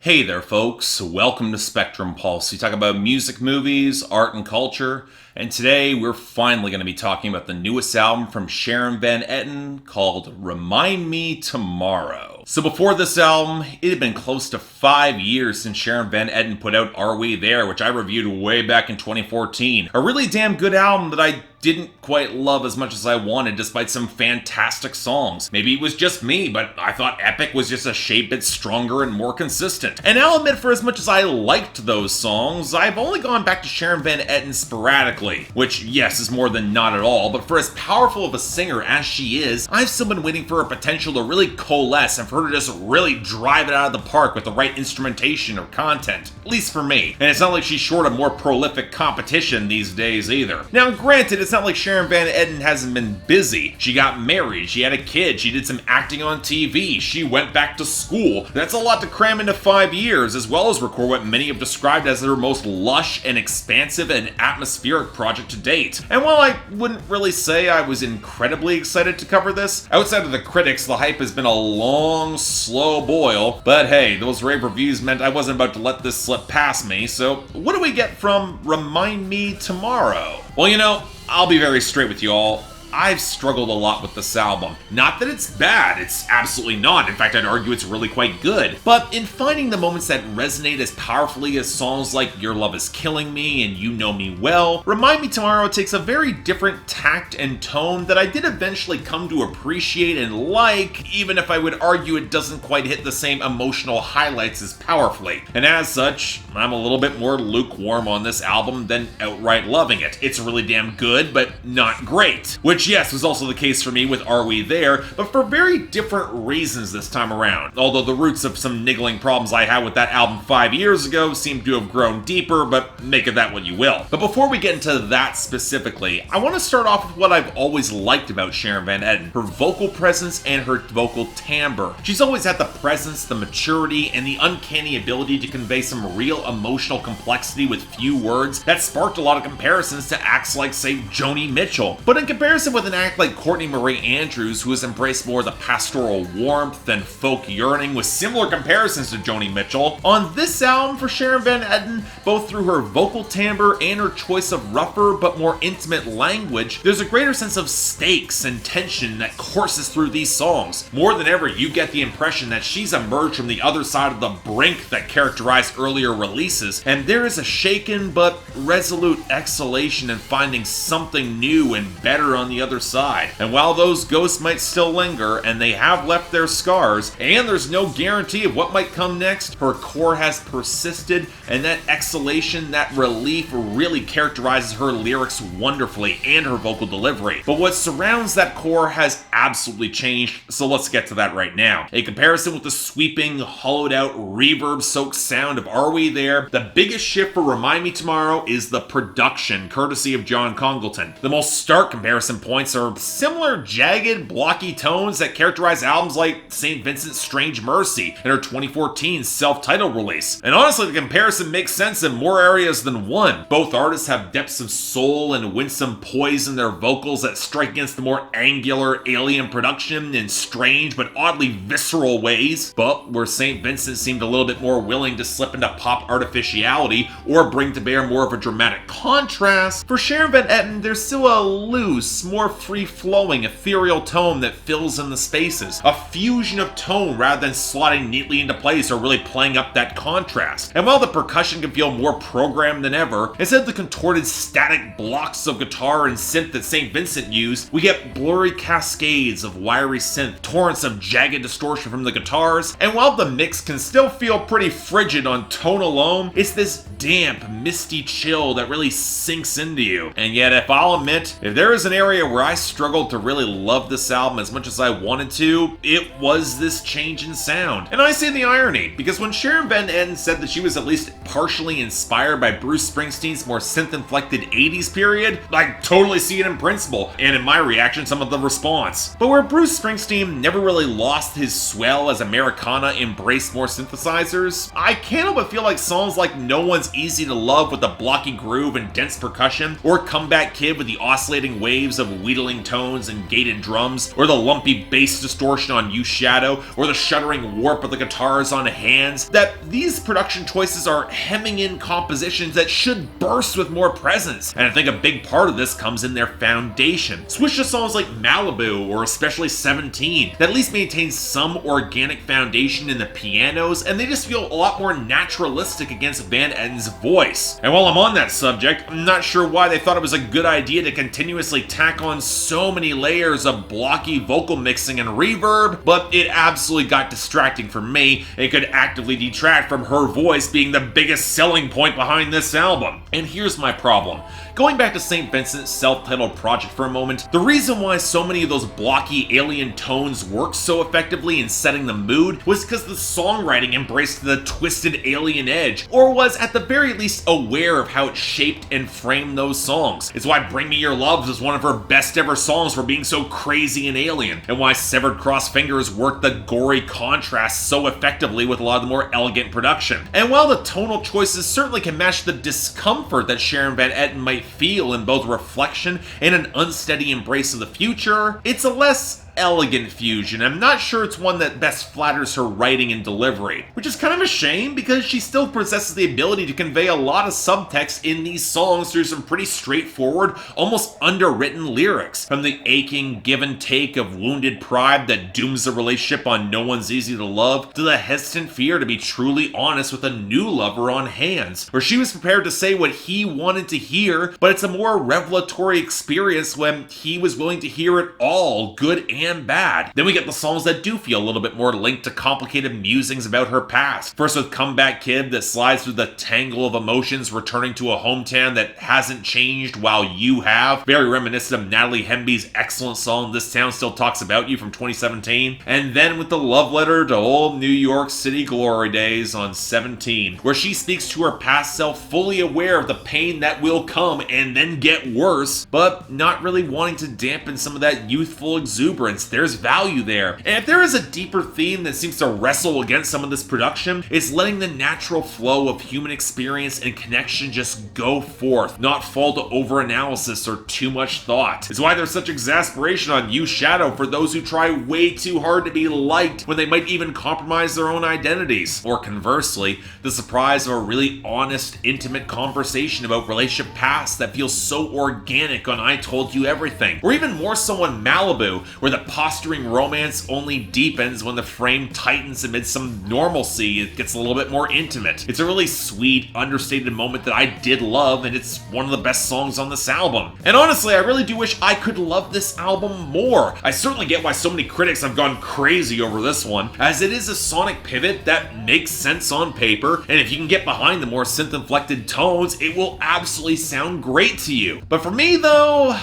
Hey there, folks. Welcome to Spectrum Pulse. We talk about music, movies, art, and culture. And today we're finally going to be talking about the newest album from Sharon Van Etten called Remind Me Tomorrow. So before this album, it had been close to 5 years since Sharon Van Etten put out Are We There, which I reviewed way back in 2014. A really damn good album that I didn't quite love as much as I wanted, despite some fantastic songs. Maybe it was just me, but I thought Epic was just a shade bit stronger and more consistent. And I'll admit, for as much as I liked those songs, I've only gone back to Sharon Van Etten sporadically, which, yes, is more than not at all, but for as powerful of a singer as she is, I've still been waiting for her potential to really coalesce and for her to just really drive it out of the park with the right instrumentation or content, at least for me. And it's not like she's short of more prolific competition these days either. Now, granted, it's not like Sharon Van Etten hasn't been busy. She got married, she had a kid, she did some acting on TV, she went back to school. That's a lot to cram into 5 years, as well as record what many have described as her most lush and expansive and atmospheric project to date. And while I wouldn't really say I was incredibly excited to cover this, outside of the critics, the hype has been a long, slow boil. But hey, those rave reviews meant I wasn't about to let this slip past me, so what do we get from Remind Me Tomorrow? Well, I'll be very straight with you all. I've struggled a lot with this album. Not that it's bad, it's absolutely not. In fact, I'd argue it's really quite good. But in finding the moments that resonate as powerfully as songs like Your Love Is Killing Me and You Know Me Well, Remind Me Tomorrow takes a very different tact and tone that I did eventually come to appreciate and like, even if I would argue it doesn't quite hit the same emotional highlights as powerfully. And as such, I'm a little bit more lukewarm on this album than outright loving it. It's really damn good, but not great. Which, yes, was also the case for me with Are We There, but for very different reasons this time around. Although the roots of some niggling problems I had with that album 5 years ago seem to have grown deeper, but make of that what you will. But before we get into that specifically, I want to start off with what I've always liked about Sharon Van Etten, her vocal presence and her vocal timbre. She's always had the presence, the maturity, and the uncanny ability to convey some real emotional complexity with few words that sparked a lot of comparisons to acts like, say, Joni Mitchell. But in comparison with an act like Courtney Marie Andrews, who has embraced more of the pastoral warmth and folk yearning with similar comparisons to Joni Mitchell, on this album for Sharon Van Etten, both through her vocal timbre and her choice of rougher but more intimate language, there's a greater sense of stakes and tension that courses through these songs. More than ever, you get the impression that she's emerged from the other side of the brink that characterized earlier releases, and there is a shaken but resolute exhalation in finding something new and better on the other side. And while those ghosts might still linger, and they have left their scars, and there's no guarantee of what might come next, her core has persisted, and that exhalation, that relief, really characterizes her lyrics wonderfully and her vocal delivery. But what surrounds that core has absolutely changed, so let's get to that right now. A comparison with the sweeping, hollowed out, reverb-soaked sound of Are We There, the biggest shift for Remind Me Tomorrow is the production, courtesy of John Congleton. The most stark comparison points are similar jagged, blocky tones that characterize albums like St. Vincent's Strange Mercy and her 2014 self-titled release. And honestly, the comparison makes sense in more areas than one. Both artists have depths of soul and winsome poise in their vocals that strike against the more angular, alien production in strange but oddly visceral ways. But where St. Vincent seemed a little bit more willing to slip into pop artificiality or bring to bear more of a dramatic contrast, for Sharon Van Etten, there's still a loose, more free-flowing, ethereal tone that fills in the spaces. A fusion of tone rather than slotting neatly into place or really playing up that contrast. And while the percussion can feel more programmed than ever, instead of the contorted static blocks of guitar and synth that St. Vincent used, we get blurry cascades of wiry synth, torrents of jagged distortion from the guitars, and while the mix can still feel pretty frigid on tone alone, it's this damp, misty chill that really sinks into you. And yet, if I'll admit, if there is an area where I struggled to really love this album as much as I wanted to, it was this change in sound. And I say the irony, because when Sharon Van Etten said that she was at least partially inspired by Bruce Springsteen's more synth-inflected 80s period, I totally see it in principle, and in my reaction, some of the response. thoughts. But where Bruce Springsteen never really lost his swell as Americana embraced more synthesizers, I can't help but feel like songs like No One's Easy to Love with the blocky groove and dense percussion, or Comeback Kid with the oscillating waves of wheedling tones and gated drums, or the lumpy bass distortion on You Shadow, or the shuddering warp of the guitars on Hands, that these production choices are hemming in compositions that should burst with more presence. And I think a big part of this comes in their foundation. Switch to songs like Malibu, or especially 17, that at least maintain some organic foundation in the pianos, and they just feel a lot more naturalistic against Van Etten's voice. And while I'm on that subject, I'm not sure why they thought it was a good idea to continuously tack on so many layers of blocky vocal mixing and reverb, but it absolutely got distracting for me. It could actively detract from her voice being the biggest selling point behind this album. And here's my problem. Going back to St. Vincent's self-titled project for a moment, the reason why so many of those blocky alien tones worked so effectively in setting the mood was because the songwriting embraced the twisted alien edge, or was at the very least aware of how it shaped and framed those songs. It's why Bring Me Your Loves is one of her best ever songs for being so crazy and alien, and why Severed Cross Fingers worked the gory contrast so effectively with a lot of the more elegant production. And while the tonal choices certainly can match the discomfort that Sharon Van Etten might feel in both reflection and an unsteady embrace of the future, it's a less elegant fusion. I'm not sure it's one that best flatters her writing and delivery, which is kind of a shame because she still possesses the ability to convey a lot of subtext in these songs through some pretty straightforward, almost underwritten lyrics. From the aching give and take of wounded pride that dooms the relationship on No One's Easy to Love, to the hesitant fear to be truly honest with a new lover on Hands, where she was prepared to say what he wanted to hear, but it's a more revelatory experience when he was willing to hear it all, good and bad. Then we get the songs that do feel a little bit more linked to complicated musings about her past. First with Comeback Kid that slides through the tangle of emotions returning to a hometown that hasn't changed while you have. Very reminiscent of Natalie Hemby's excellent song This Town Still Talks About You from 2017. And then with the love letter to old New York City glory days on 17, where she speaks to her past self fully aware of the pain that will come and then get worse, but not really wanting to dampen some of that youthful exuberance. There's value there. And if there is a deeper theme that seems to wrestle against some of this production, it's letting the natural flow of human experience and connection just go forth, not fall to overanalysis or too much thought. It's why there's such exasperation on You Shadow for those who try way too hard to be liked when they might even compromise their own identities. Or conversely, the surprise of a really honest, intimate conversation about relationship past that feels so organic on I Told You Everything. Or even more so on Malibu, where the posturing romance only deepens when the frame tightens amid some normalcy. It gets a little bit more intimate. It's a really sweet, understated moment that I did love, and it's one of the best songs on this album. And honestly, I really do wish I could love this album more. I certainly get why so many critics have gone crazy over this one, as it is a sonic pivot that makes sense on paper, and if you can get behind the more synth-inflected tones, it will absolutely sound great to you. But for me though,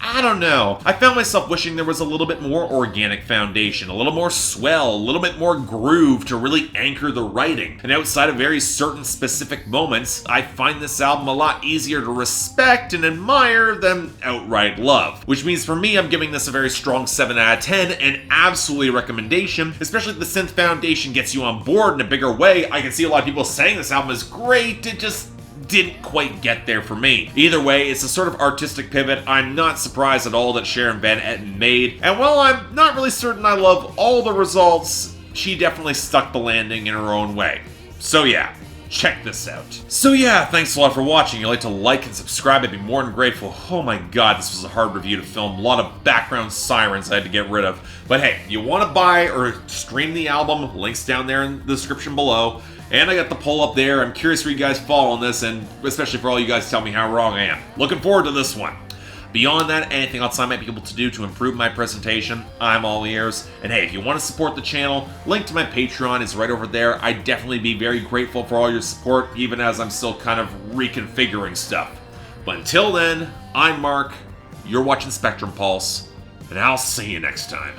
I don't know. I found myself wishing there was a little bit more organic foundation, a little more swell, a little bit more groove to really anchor the writing. And outside of very certain specific moments, I find this album a lot easier to respect and admire than outright love. Which means for me, I'm giving this a very strong 7 out of 10, and absolutely a recommendation, especially if the synth foundation gets you on board in a bigger way. I can see a lot of people saying this album is great, it just didn't quite get there for me. Either way, it's a sort of artistic pivot I'm not surprised at all that Sharon Van Etten made, and while I'm not really certain I love all the results, she definitely stuck the landing in her own way. So yeah, check this out. So yeah, thanks a lot for watching. If you'd like to like and subscribe, I'd be more than grateful. Oh my god, this was a hard review to film. A lot of background sirens I had to get rid of. But hey, if you want to buy or stream the album, links down there in the description below. And I got the poll up there. I'm curious where you guys fall on this, and especially for all you guys tell me how wrong I am. Looking forward to this one. Beyond that, anything else I might be able to do to improve my presentation, I'm all ears. And hey, if you want to support the channel, link to my Patreon is right over there. I'd definitely be very grateful for all your support, even as I'm still kind of reconfiguring stuff. But until then, I'm Mark, you're watching Spectrum Pulse, and I'll see you next time.